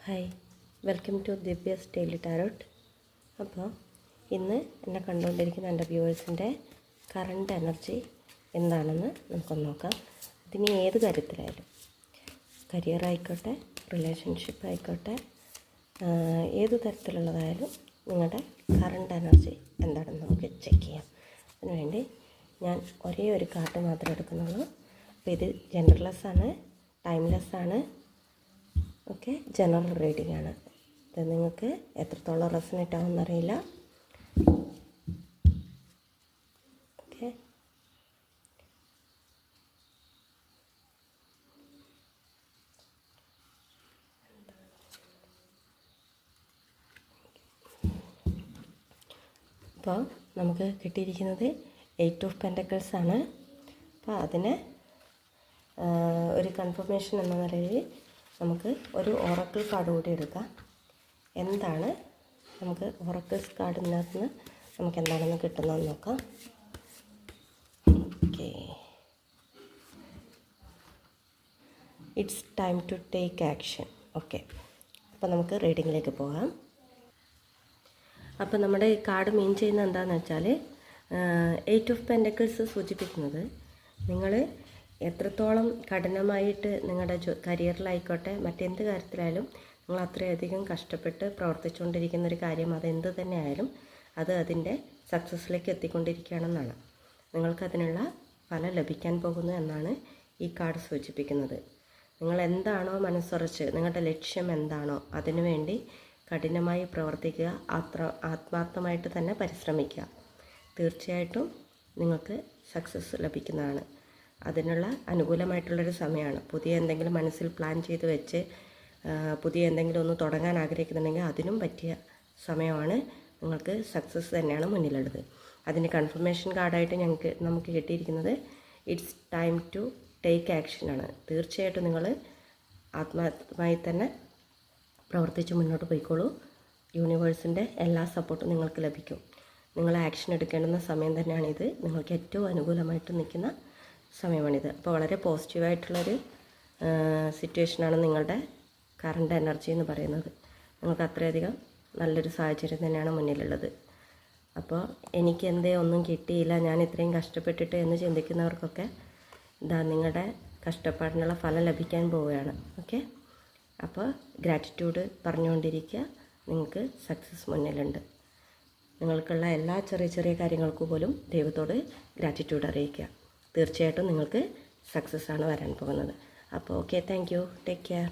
Hi, welcome to Divya's daily tarot. അപ്പോൾ ഇന്ന് എന്നെ കണ്ടുകൊണ്ടിരിക്കുന്ന എൻ്റെ വ്യൂവേഴ്സിൻ്റെ കറണ്ട് എനർജി എന്താണെന്ന് നമുക്കൊന്ന് നോക്കാം. ഇതിന് ഏത് കാര്യത്തിലായാലും, കരിയർ ആയിക്കോട്ടെ, റിലേഷൻഷിപ്പ് ആയിക്കോട്ടെ, ഏത് തരത്തിലുള്ളതായാലും നിങ്ങളുടെ കറണ്ട് എനർജി എന്താണെന്ന് നമുക്ക് ചെക്ക് ചെയ്യാം. അതിനുവേണ്ടി ഞാൻ ഒരേ ഒരു കാർഡ് മാത്രമേ എടുക്കുന്നുള്ളൂ. അപ്പോൾ ഇത് ജെൻഡർലെസ് ആണ്, ടൈംലെസ് ആണ്. ഓക്കെ, ജനറൽ റീഡിംഗ് ആണ്. ഇത് നിങ്ങൾക്ക് എത്രത്തോളം റെസണേറ്റ് ആവുമെന്നറിയില്ല. ഓക്കെ, അപ്പോൾ നമുക്ക് കിട്ടിയിരിക്കുന്നത് 8 ഓഫ് പെൻറ്റക്കിൾസ് ആണ്. അപ്പോൾ അതിന് ഒരു കൺഫർമേഷൻ എന്ന നിലയിൽ നമുക്ക് ഒരു ഓറക്കിൾ കാർഡ് കൂടി എടുക്കാം. എന്താണ് നമുക്ക് ഓറക്കിൾസ് കാർഡിനകത്ത് നിന്ന് നമുക്ക് എന്താണെന്ന് കിട്ടുന്നതെന്ന് നോക്കാം. Okay, it's time to take action. Okay, അപ്പോൾ നമുക്ക് റീഡിങ്ങിലേക്ക് പോകാം. അപ്പോൾ നമ്മുടെ ഈ കാർഡ് മീൻ ചെയ്യുന്നത് എന്താണെന്ന് വെച്ചാൽ, 8 ഓഫ് പെൻറ്റക്കിൾസ് സൂചിപ്പിക്കുന്നത് നിങ്ങൾ എത്രത്തോളം കഠിനമായിട്ട് നിങ്ങളുടെ കരിയറിലായിക്കോട്ടെ മറ്റെന്ത് കാര്യത്തിലായാലും നിങ്ങൾ അത്രയധികം കഷ്ടപ്പെട്ട് പ്രവർത്തിച്ചുകൊണ്ടിരിക്കുന്ന ഒരു കാര്യം അതെന്ത് തന്നെ ആയാലും അത് അതിൻ്റെ സക്സസ്സിലേക്ക് എത്തിക്കൊണ്ടിരിക്കുകയാണെന്നാണ്. നിങ്ങൾക്കതിനുള്ള ഫലം ലഭിക്കാൻ പോകുന്നു എന്നാണ് ഈ കാർഡ് സൂചിപ്പിക്കുന്നത്. നിങ്ങൾ എന്താണോ മനസ്സുറച്ച് നിങ്ങളുടെ ലക്ഷ്യം എന്താണോ അതിനുവേണ്ടി കഠിനമായി പ്രവർത്തിക്കുക, ആത്മാർത്ഥമായിട്ട് തന്നെ പരിശ്രമിക്കുക. തീർച്ചയായിട്ടും നിങ്ങൾക്ക് സക്സസ് ലഭിക്കുന്നതാണ്. അതിനുള്ള അനുകൂലമായിട്ടുള്ളൊരു സമയമാണ്. പുതിയ എന്തെങ്കിലും മനസ്സിൽ പ്ലാൻ ചെയ്ത് വെച്ച് പുതിയ എന്തെങ്കിലും ഒന്ന് തുടങ്ങാൻ ആഗ്രഹിക്കുന്നുണ്ടെങ്കിൽ അതിനും പറ്റിയ സമയമാണ്. നിങ്ങൾക്ക് സക്സസ് തന്നെയാണ് മുന്നിലുള്ളത്. അതിൻ്റെ കൺഫർമേഷൻ കാർഡായിട്ട് നമുക്ക് കിട്ടിയിരിക്കുന്നത് ഇറ്റ്സ് ടൈം ടു ടേക്ക് ആക്ഷനാണ്. തീർച്ചയായിട്ടും നിങ്ങൾ ആത്മാർത്ഥമായി തന്നെ പ്രവർത്തിച്ച് മുന്നോട്ട് പോയിക്കോളൂ. യൂണിവേഴ്സിൻ്റെ എല്ലാ സപ്പോർട്ടും നിങ്ങൾക്ക് ലഭിക്കും. നിങ്ങൾ ആക്ഷൻ എടുക്കേണ്ടുന്ന സമയം തന്നെയാണിത്. നിങ്ങൾക്ക് ഏറ്റവും അനുകൂലമായിട്ട് നിൽക്കുന്ന സമയമാണിത്. അപ്പോൾ വളരെ പോസിറ്റീവായിട്ടുള്ളൊരു സിറ്റുവേഷനാണ് നിങ്ങളുടെ കറണ്ട് എനർജി എന്ന് പറയുന്നത്. നിങ്ങൾക്ക് അത്രയധികം നല്ലൊരു സാഹചര്യം തന്നെയാണ് മുന്നിലുള്ളത്. അപ്പോൾ എനിക്ക് എന്തേ ഒന്നും കിട്ടിയില്ല, ഞാൻ ഇത്രയും കഷ്ടപ്പെട്ടിട്ട് എന്ന് ചിന്തിക്കുന്നവർക്കൊക്കെ ഇതാ നിങ്ങളുടെ കഷ്ടപ്പാടിനുള്ള ഫലം ലഭിക്കാൻ പോവുകയാണ്. ഓക്കെ, അപ്പോൾ ഗ്രാറ്റിറ്റ്യൂഡ് പറഞ്ഞുകൊണ്ടിരിക്കുക. നിങ്ങൾക്ക് സക്സസ് മുന്നിലുണ്ട്. നിങ്ങൾക്കുള്ള എല്ലാ ചെറിയ ചെറിയ കാര്യങ്ങൾക്ക് പോലും ദൈവത്തോട് ഗ്രാറ്റിറ്റ്യൂഡ് അറിയിക്കുക. തീർച്ചയായിട്ടും നിങ്ങൾക്ക് സക്സസ് ആണ് വരാൻ പോകുന്നത്. അപ്പോൾ okay, thank you, take care.